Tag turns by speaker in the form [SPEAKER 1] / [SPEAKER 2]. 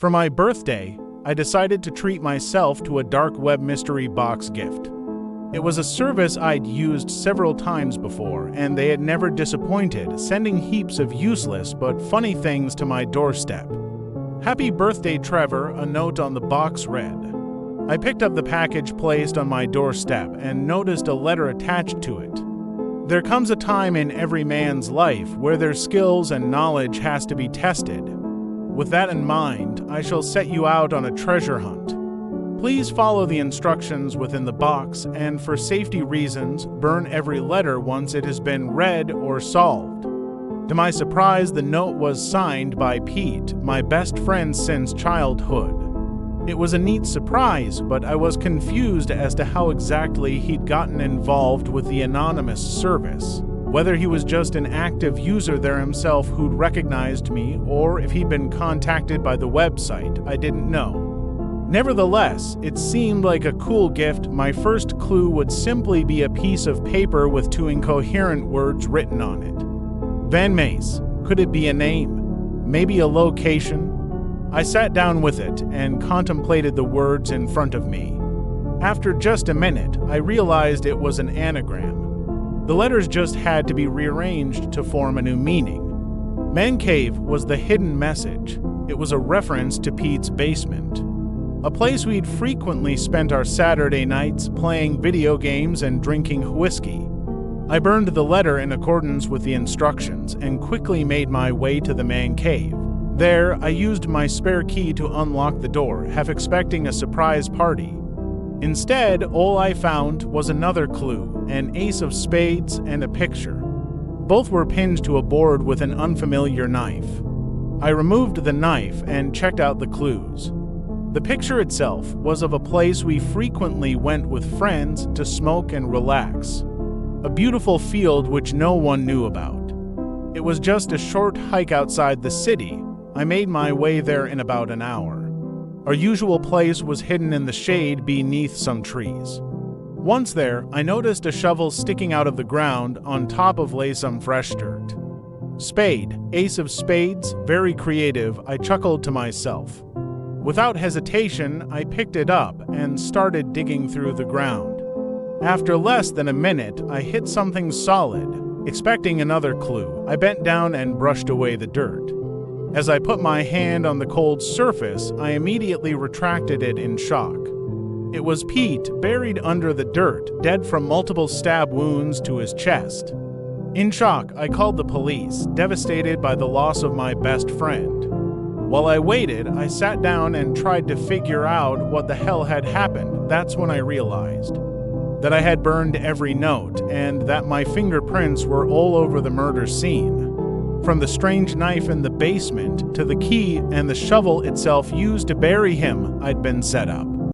[SPEAKER 1] For my birthday, I decided to treat myself to a dark web mystery box gift. It was a service I'd used several times before, and they had never disappointed, sending heaps of useless but funny things to my doorstep. "Happy birthday, Trevor," a note on the box read. I picked up the package placed on my doorstep and noticed a letter attached to it. There comes a time in every man's life where their skills and knowledge has to be tested. With that in mind, I shall set you out on a treasure hunt. Please follow the instructions within the box, and for safety reasons, burn every letter once it has been read or solved. To my surprise, the note was signed by Pete, my best friend since childhood. It was a neat surprise, but I was confused as to how exactly he'd gotten involved with the anonymous service. Whether he was just an active user there himself who'd recognized me, or if he'd been contacted by the website, I didn't know. Nevertheless, it seemed like a cool gift. My first clue would simply be a piece of paper with two incoherent words written on it. Van Mace. Could it be a name? Maybe a location? I sat down with it and contemplated the words in front of me. After just a minute, I realized it was an anagram. The letters just had to be rearranged to form a new meaning. Man Cave was the hidden message. It was a reference to Pete's basement, a place we'd frequently spent our Saturday nights playing video games and drinking whiskey. I burned the letter in accordance with the instructions and quickly made my way to the man cave. There, I used my spare key to unlock the door, half expecting a surprise party. Instead, all I found was another clue, an ace of spades and a picture. Both were pinned to a board with an unfamiliar knife. I removed the knife and checked out the clues. The picture itself was of a place we frequently went with friends to smoke and relax. A beautiful field which no one knew about. It was just a short hike outside the city. I made my way there in about an hour. Our usual place was hidden in the shade beneath some trees. Once there, I noticed a shovel sticking out of the ground. On top of lay some fresh dirt. Spade, ace of spades, very creative, I chuckled to myself. Without hesitation, I picked it up and started digging through the ground. After less than a minute, I hit something solid. Expecting another clue, I bent down and brushed away the dirt. As I put my hand on the cold surface, I immediately retracted it in shock. It was Pete, buried under the dirt, dead from multiple stab wounds to his chest. In shock, I called the police, devastated by the loss of my best friend. While I waited, I sat down and tried to figure out what the hell had happened. That's when I realized that I had burned every note and that my fingerprints were all over the murder scene. From the strange knife in the basement to the key and the shovel itself used to bury him, I'd been set up.